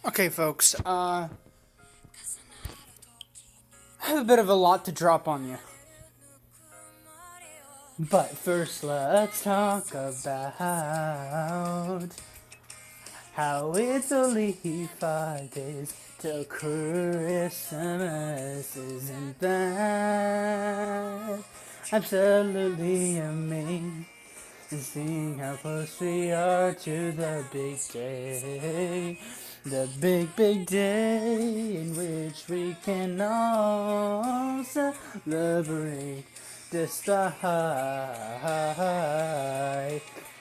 Okay, folks, I have a bit of a lot to drop on you. But first, let's talk about how it's only 5 days till Christmas. Isn't that absolutely amazing? Seeing how close we are to the big day. The big, big day in which we can all celebrate despite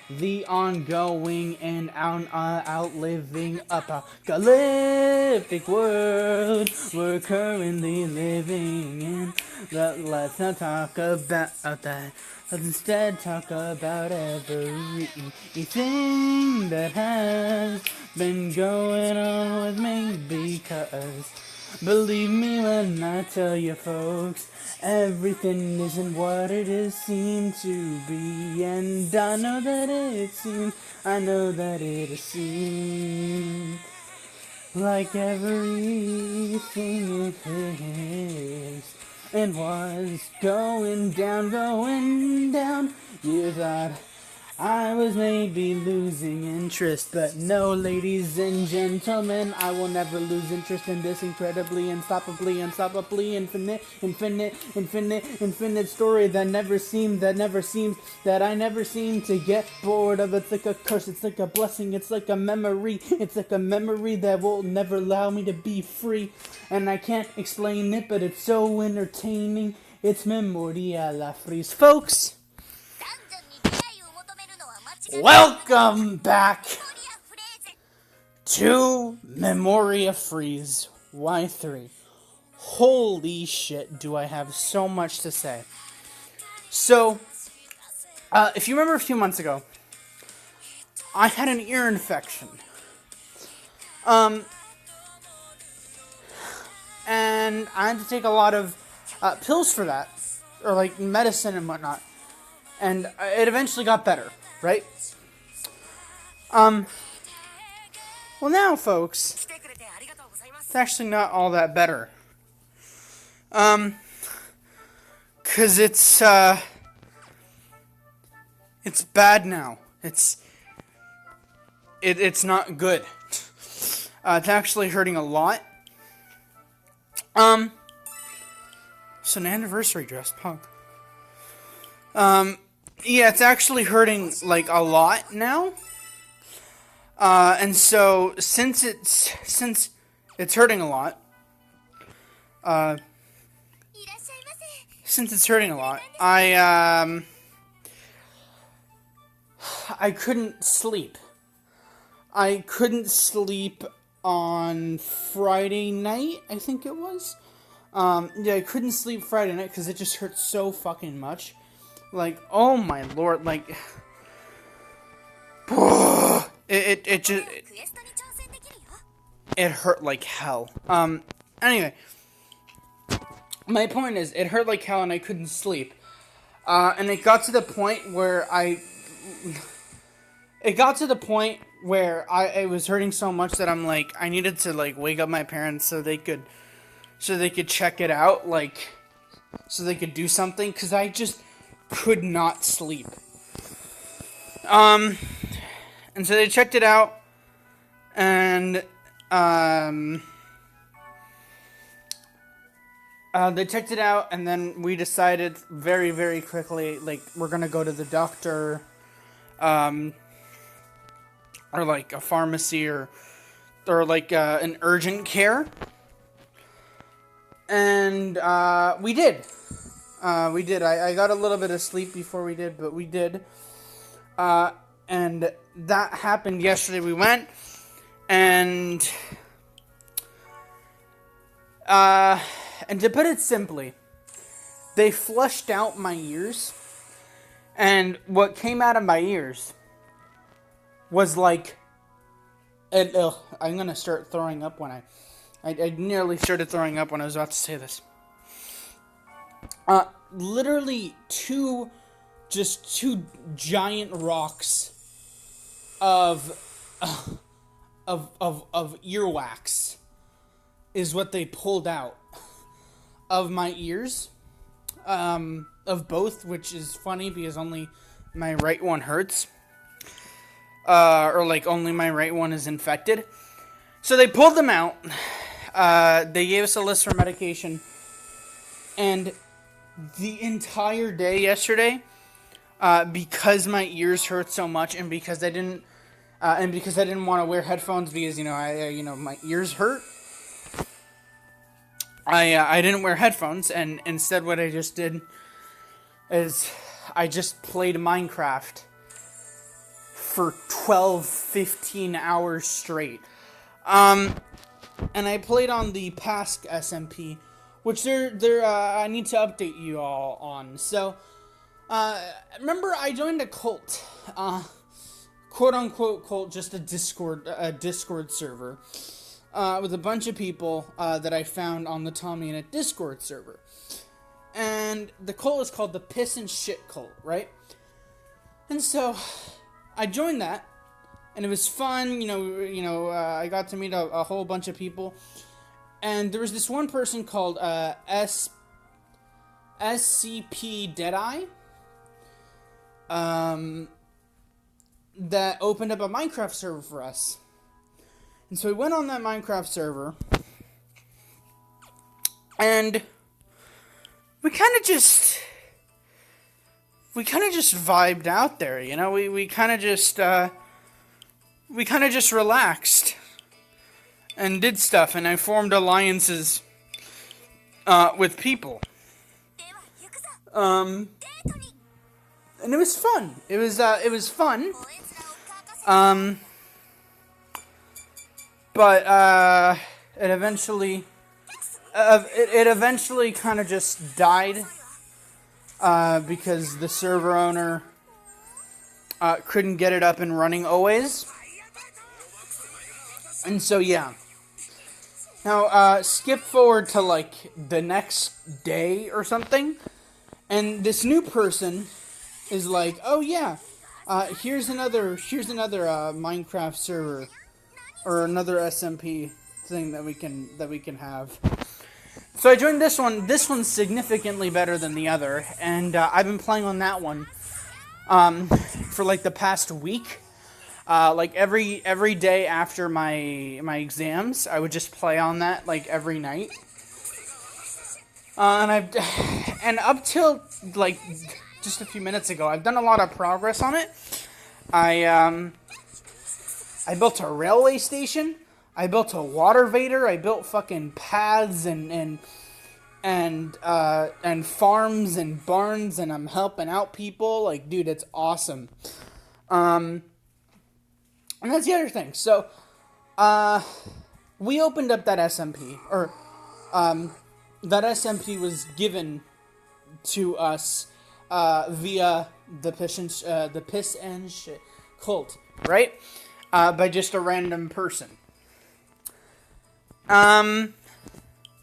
the ongoing and outliving apocalyptic world we're currently living in. But let's not talk about that. Let's instead talk about everything that has been going on with me, because believe me when I tell you, folks, everything isn't what it seemed to be. And I know that it seems like everything is and was going down. You thought I was maybe losing interest, but no, ladies and gentlemen, I will never lose interest in this incredibly, unstoppably, infinite story that I never seem to get bored of. It's like a curse, it's like a blessing, it's like a memory that will never allow me to be free, and I can't explain it, but it's so entertaining. It's Memoria Freese, folks. Welcome back to Memoria Freeze Y3. Holy shit, do I have so much to say. So, if you remember a few months ago, I had an ear infection. And I had to take a lot of pills for that, or like medicine and whatnot. And it eventually got better, right? Well now, folks, it's actually not all that better. 'Cause it's bad now. It's not good. It's actually hurting a lot. So an anniversary dress, punk. Yeah, it's actually hurting, like, a lot now. And so, since it's hurting a lot, I couldn't sleep. I couldn't sleep on Friday night, I think it was. Yeah, I couldn't sleep Friday night because it just hurt so fucking much. Like, oh my lord, like, it hurt like hell. Anyway, my point is, it hurt like hell and I couldn't sleep. And it got to the point where it was hurting so much that I'm like, I needed to, like, wake up my parents so they could check it out, like, so they could do something, because I just could not sleep. And so they checked it out, and, then we decided very, very quickly, like, we're gonna go to the doctor, or, like, a pharmacy, or like, an urgent care. And, we did. I got a little bit of sleep before we did, but we did. And that happened yesterday. We went, and to put it simply, they flushed out my ears, and what came out of my ears was like, I'm gonna start throwing up when I nearly started throwing up when I was about to say this. Literally two giant rocks of of earwax is what they pulled out of my ears, of both, which is funny because only my right one hurts, or like only my right one is infected. So they pulled them out. They gave us a list for medication, and the entire day yesterday, because my ears hurt so much, and because I didn't want to wear headphones because my ears hurt. I didn't wear headphones, and instead what I just did is I just played Minecraft for 12-15 hours straight. And I played on the past SMP, which I need to update you all on. So, remember I joined a cult, quote unquote cult, just a Discord server. With a bunch of people that I found on the Tommy in a Discord server. And the cult is called the Piss and Shit Cult, right? And so, I joined that, and it was fun, I got to meet a whole bunch of people. And there was this one person called SCP Deadeye, that opened up a Minecraft server for us. And so we went on that Minecraft server, and we kind of just vibed out there, we kind of just relaxed and did stuff, and I formed alliances, with people, and it was fun, it was fun, but it eventually kind of just died, because the server owner couldn't get it up and running always. And so yeah. Now skip forward to like the next day or something, and this new person is like, "Oh yeah, here's another Minecraft server." Or another SMP thing that we can have. So I joined this one. This one's significantly better than the other, and I've been playing on that one for like the past week. Like every day after my exams, I would just play on that like every night. And up till like just a few minutes ago, I've done a lot of progress on it. I built a railway station. I built a water vader. I built fucking paths and farms and barns, and I'm helping out people. Like, dude, it's awesome. And that's the other thing. So, we opened up that SMP, or that SMP was given to us via the Piss and Shit Cult, right? By just a random person. Now,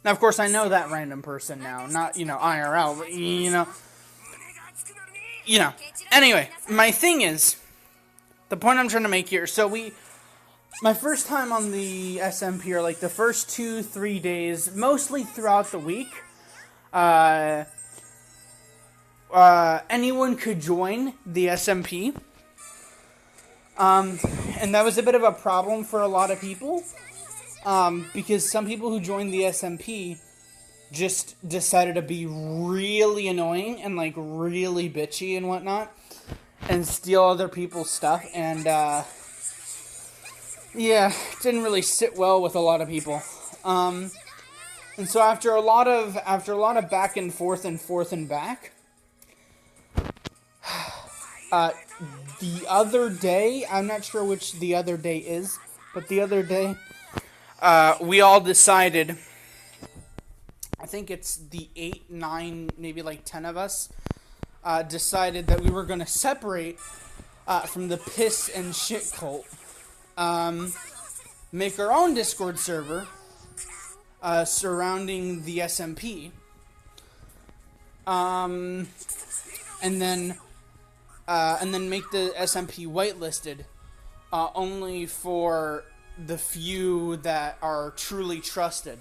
of course, I know that random person now, not, IRL, but, Anyway, my thing is, the point I'm trying to make here, so my first time on the SMP, or like the first 2-3 days, mostly throughout the week, anyone could join the SMP. And that was a bit of a problem for a lot of people, because some people who joined the SMP just decided to be really annoying and, like, really bitchy and whatnot, and steal other people's stuff, and, yeah, it didn't really sit well with a lot of people. And so after a lot of back and forth and back, the other day, I'm not sure which the other day is, but the other day, we all decided, I think it's the 8, 9, maybe like 10 of us, decided that we were going to separate from the Piss and Shit Cult, make our own Discord server surrounding the SMP, and then make the SMP whitelisted, only for the few that are truly trusted.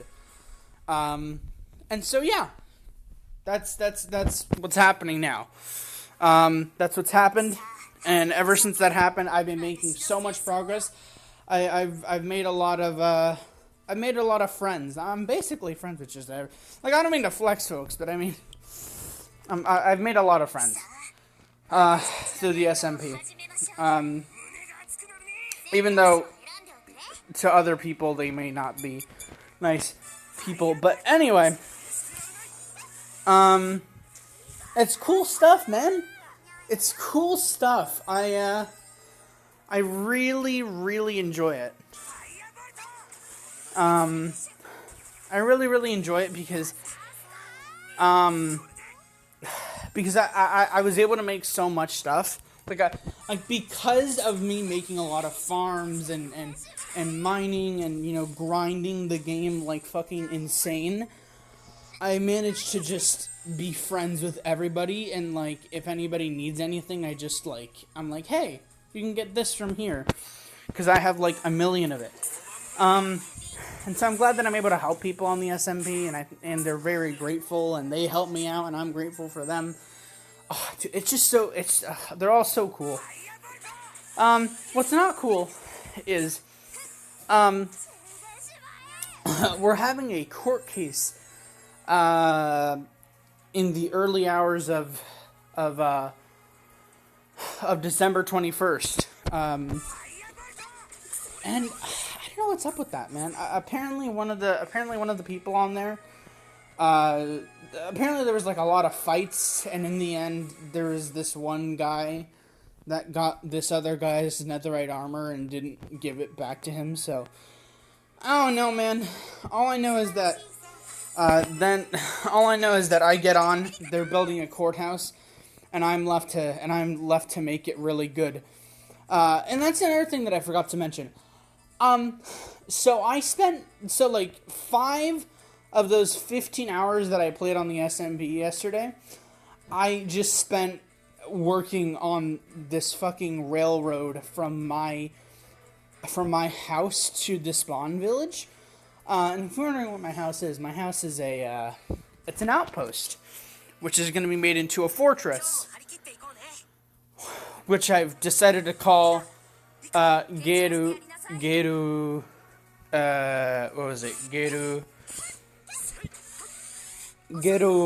And so yeah, that's what's happening now. That's what's happened, and ever since that happened, I've been making so much progress. I've made a lot of friends. I'm basically friends with just like, I don't mean to flex, folks, but I mean, I've made a lot of friends through the SMP. Even though to other people they may not be nice people, but anyway, it's cool stuff, man. It's cool stuff. I really, really enjoy it. I really, really enjoy it because I was able to make so much stuff. Like because of me making a lot of farms and mining and, you know, grinding the game like fucking insane, I managed to just be friends with everybody, and like if anybody needs anything, I'm like, hey, you can get this from here, because I have like a million of it. And so I'm glad that I'm able to help people on the SMP, and they're very grateful, and they help me out, and I'm grateful for them. Oh, dude, it's just so, they're all so cool. What's not cool is, we're having a court case, in the early hours of December 21st. And I don't know what's up with that, man. Apparently one of the people on there, apparently there was like a lot of fights, and in the end there was this one guy that got this other guy's netherite armor and didn't give it back to him. So I don't know, man. All I know is that I get on. They're building a courthouse, and I'm left to make it really good. And that's another thing that I forgot to mention. So I spent 5 of those 15 hours that I played on the SMP yesterday, I just spent working on this fucking railroad from my house to the spawn village. And if you're wondering what my house is it's an outpost, which is going to be made into a fortress, which I've decided to call, Geru, Geru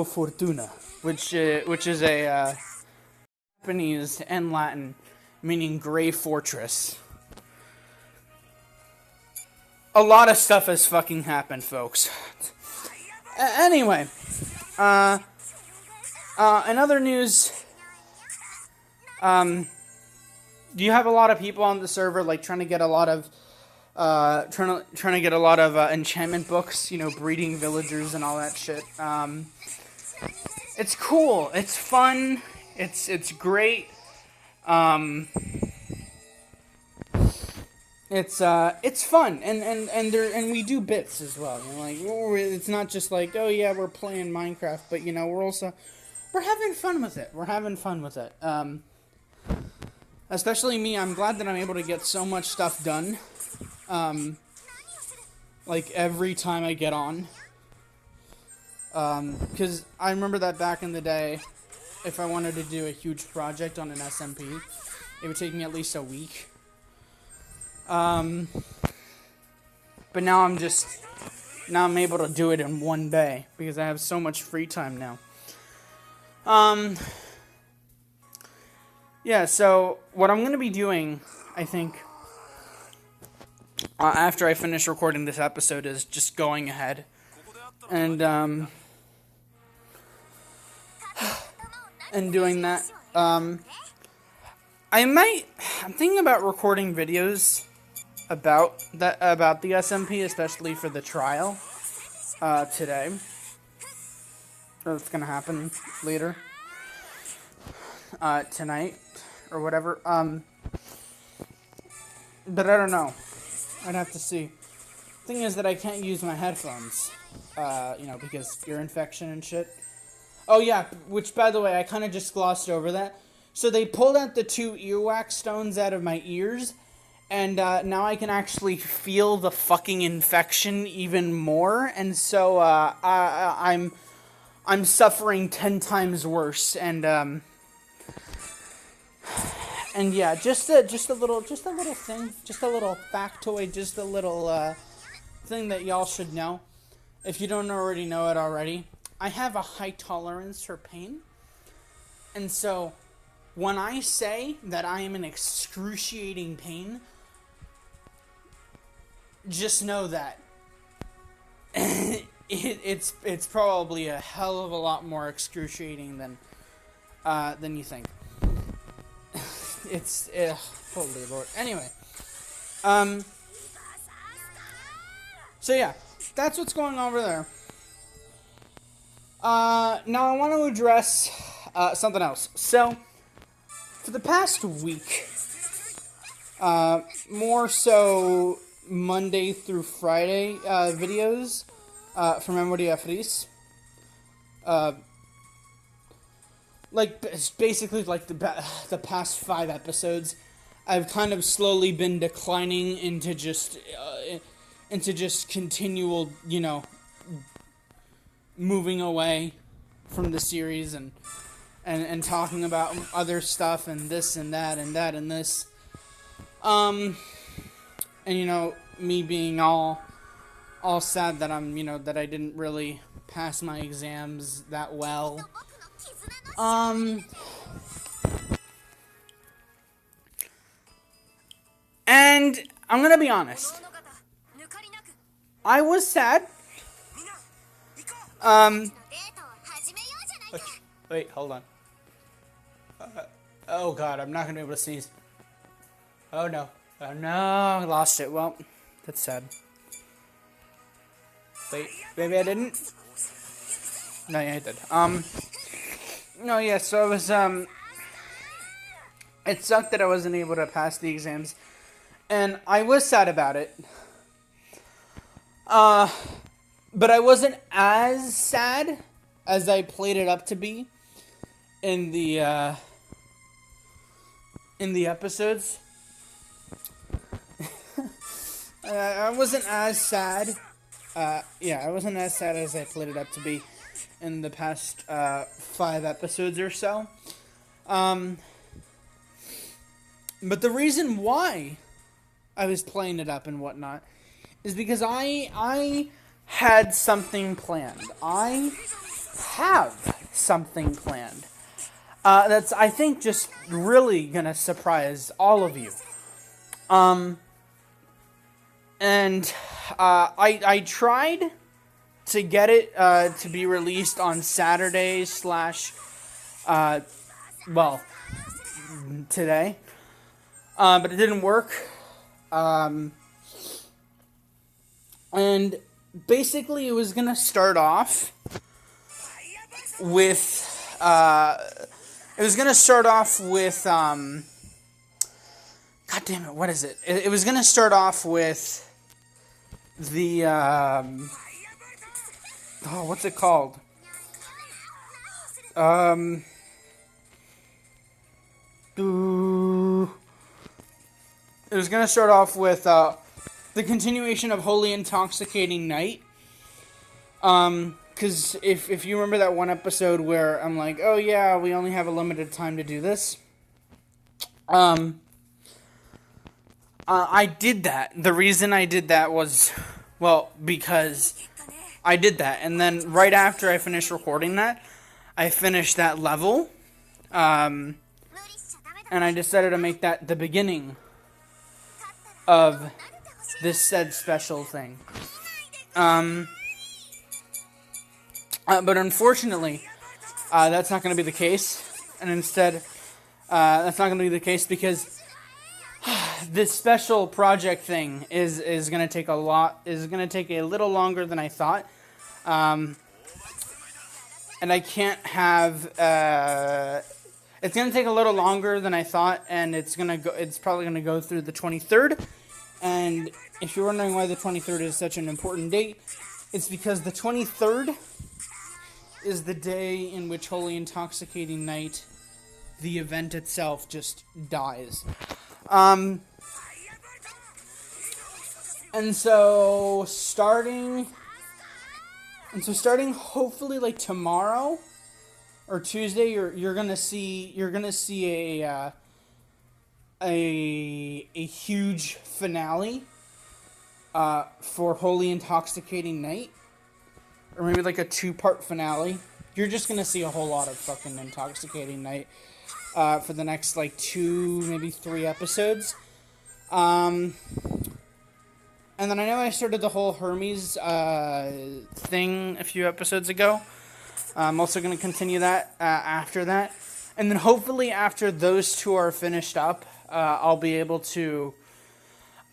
Fortuna, which is a, Japanese and Latin, meaning gray fortress. A lot of stuff has fucking happened, folks. Anyway, in other news, do you have a lot of people on the server, like, trying to get a lot of, enchantment books, you know, breeding villagers and all that shit? It's cool, it's fun, it's great, It's fun, and we do bits as well. You know, like, it's not just like, oh yeah, we're playing Minecraft, but you know, we're having fun with it. We're having fun with it. Especially me. I'm glad that I'm able to get so much stuff done. Like every time I get on. Because I remember that back in the day, if I wanted to do a huge project on an SMP, it would take me at least a week. But now I'm able to do it in one day because I have so much free time now. Yeah, so what I'm going to be doing, I think, after I finish recording this episode is just going ahead and doing that. I'm thinking about recording videos about the SMP, especially for the trial today. That's gonna happen later tonight or whatever. But I don't know. I'd have to see. Thing is that I can't use my headphones, because ear infection and shit. Oh yeah, which by the way, I kind of just glossed over that. So they pulled out the 2 earwax stones out of my ears, And now I can actually feel the fucking infection even more, and so I'm suffering 10 times worse. And yeah, just a little thing, just a little factoid, just a little thing that y'all should know if you don't already know it already. I have a high tolerance for pain, and so when I say that I am in excruciating pain, just know that it's probably a hell of a lot more excruciating than you think. It's holy Lord. Anyway, so yeah, that's what's going on over there. Now I want to address something else. So for the past week, more so Monday through Friday videos from Memoria Freese. Like basically like the past 5 episodes, I've kind of slowly been declining into just continual, moving away from the series and talking about other stuff and this and that and that and this. And me being all sad that I'm, that I didn't really pass my exams that well. And I'm gonna be honest. I was sad. Wait, hold on. Oh god, I'm not gonna be able to sneeze. Oh no. Oh no, I lost it. Well, that's sad. Wait, maybe I didn't? No, yeah, I did. No, yeah, so it was, it sucked that I wasn't able to pass the exams, and I was sad about it. But I wasn't as sad as I played it up to be in the episodes. I wasn't as sad. I wasn't as sad as I played it up to be in the past 5 episodes or so. But the reason why I was playing it up and whatnot is because I had something planned. I have something planned. That's, I think, just really gonna surprise all of you. And I tried to get it to be released on Saturday / today. But it didn't work. And basically it was going to start off with God damn it, what is it? It was going to start off with the what's it called? It was going to start off with the continuation of Holy Intoxicating Night. Because if you remember that one episode where I'm like, oh yeah, we only have a limited time to do this. I did that. The reason I did that was, because I did that. And then right after I finished recording that, I finished that level. And I decided to make that the beginning of this said special thing. But unfortunately, that's not going to be the case. And instead, that's not going to be the case because this special project thing is going to take a little longer than I thought. And I can't have, it's going to take a little longer than I thought, and it's probably going to go through the 23rd. And if you're wondering why the 23rd is such an important date, it's because the 23rd is the day in which Holy Intoxicating Night, the event itself, just dies. And so starting hopefully like tomorrow or Tuesday, you're gonna see a huge finale for Holy Intoxicating Night, or maybe like a 2-part finale. You're just gonna see a whole lot of fucking Intoxicating Night for the next like 2, maybe 3 episodes. And then I know I started the whole Hermes thing a few episodes ago. I'm also going to continue that after that. And then hopefully after those 2 are finished up, I'll be able to...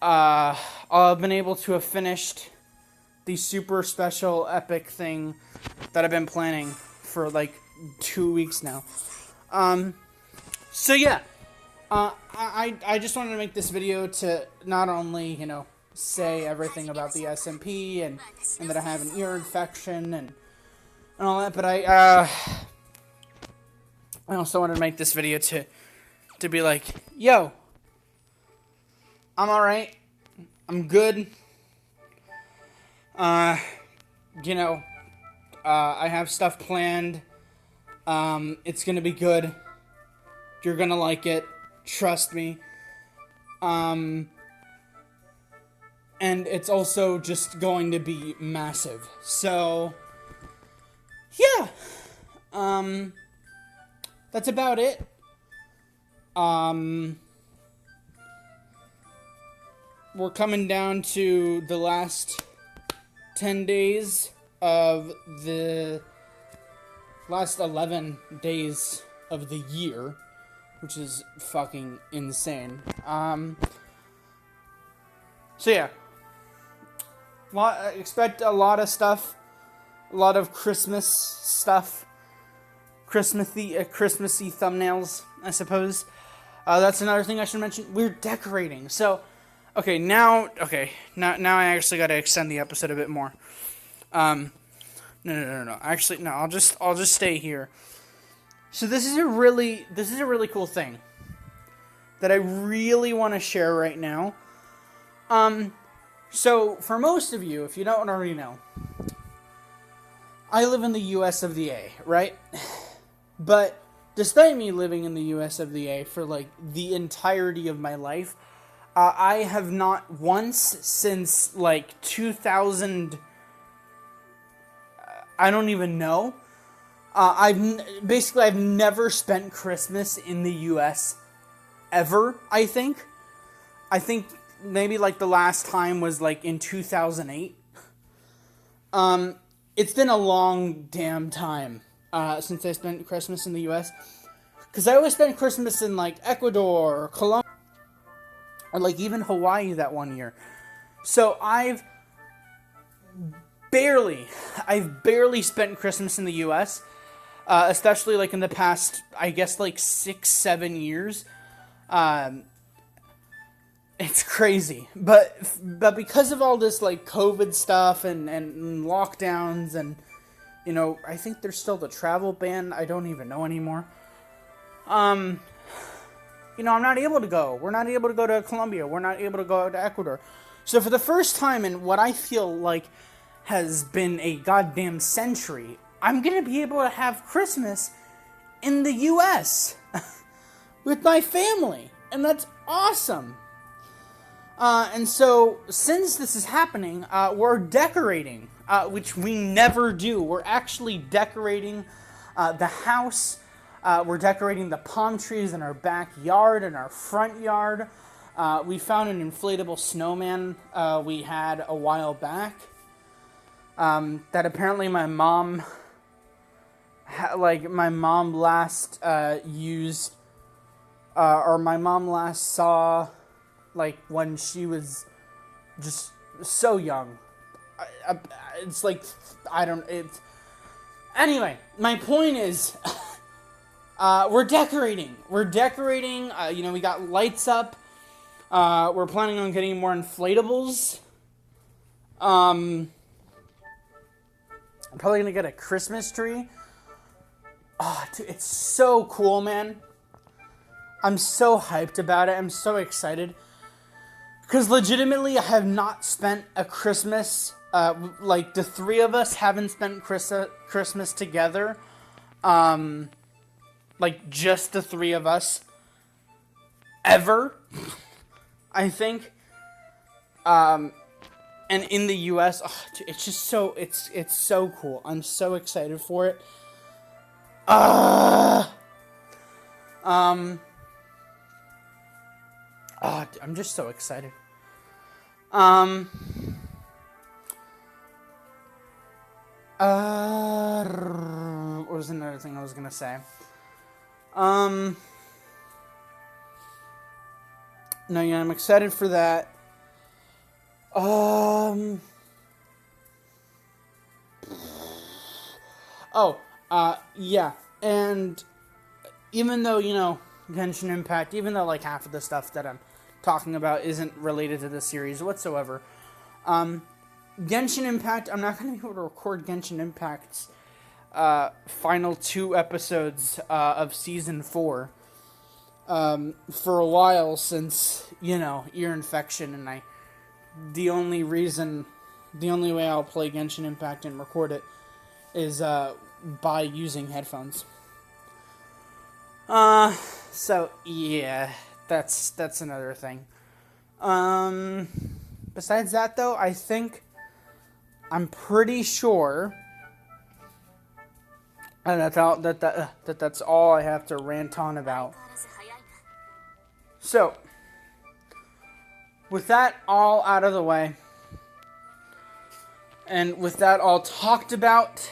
I'll have been able to have finished the super special epic thing that I've been planning for like 2 weeks now. So yeah. I just wanted to make this video to not only, say everything about the SMP and that I have an ear infection and all that, but I also wanted to make this video to be like, yo, I'm alright, I'm good, I have stuff planned, it's gonna be good, you're gonna like it, trust me, and it's also just going to be massive. So, yeah. That's about it. We're coming down to the last 10 days of the last 11 days of the year, which is fucking insane. So yeah. Expect a lot of stuff, a lot of Christmas stuff, Christmassy thumbnails, I suppose. That's another thing I should mention. We're decorating. So, now I actually got to extend the episode a bit more. No. Actually, no. I'll just stay here. So this is a really cool thing that I really want to share right now. So, for most of you, if you don't already know, I live in the US of the A, right? But, despite me living in the US of the A for, like, the entirety of my life, I have not once since, like, 2000... I don't even know. I've never spent Christmas in the US ever, I think. Maybe, like, the last time was, like, in 2008. It's been a long damn time, since I spent Christmas in the U.S. Because I always spent Christmas in, like, Ecuador, or Colombia, or, like, even Hawaii that one year. So, I've barely spent Christmas in the U.S., especially, like, in the past, I guess, like, 6-7 years. It's crazy, but because of all this, like, COVID stuff and lockdowns and, I think there's still the travel ban. I don't even know anymore. I'm not able to go. We're not able to go to Colombia. We're not able to go to Ecuador. So for the first time in what I feel like has been a goddamn century, I'm going to be able to have Christmas in the U.S. with my family, and that's awesome. And so, since this is happening, we're decorating, which we never do. We're actually decorating the house. We're decorating the palm trees in our backyard and our front yard. We found an inflatable snowman we had a while back that apparently my mom last used, or my mom last saw, like, when she was just so young. It's like, anyway, my point is, we're decorating. We got lights up. We're planning on getting more inflatables. I'm probably gonna get a Christmas tree. Oh, dude, it's so cool, man. I'm so hyped about it. I'm so excited. Because legitimately, I have not spent a Christmas, like the three of us haven't spent Christmas together, like just the three of us, ever, I think. And in the U.S., it's just so, it's so cool. I'm so excited for it. I'm just so excited. What was another thing I was gonna say? No, yeah, I'm excited for that. Yeah, and even though, Genshin Impact, even though, like, half of the stuff that I'm talking about isn't related to the series whatsoever, Genshin Impact, I'm not going to be able to record Genshin Impact's final 2 episodes of Season 4 for a while since, ear infection, and the only way I'll play Genshin Impact and record it is by using headphones. So yeah, that's another thing. Besides that though, I'm pretty sure, and that's all I have to rant on about. So, with that all out of the way, and with that all talked about,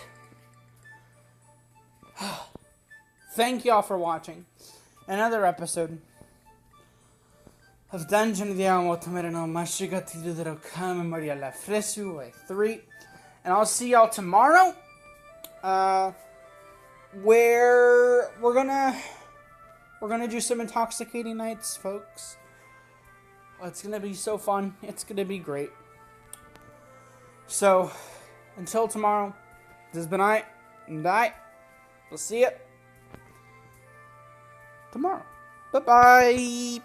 thank y'all for watching another episode of Dungeon di To Memoria Freese Y3, and I'll see y'all tomorrow, where we're gonna do some Intoxicating nights, folks. It's gonna be so fun. It's gonna be great. So, until tomorrow, this has been and we'll see you tomorrow. Bye-bye.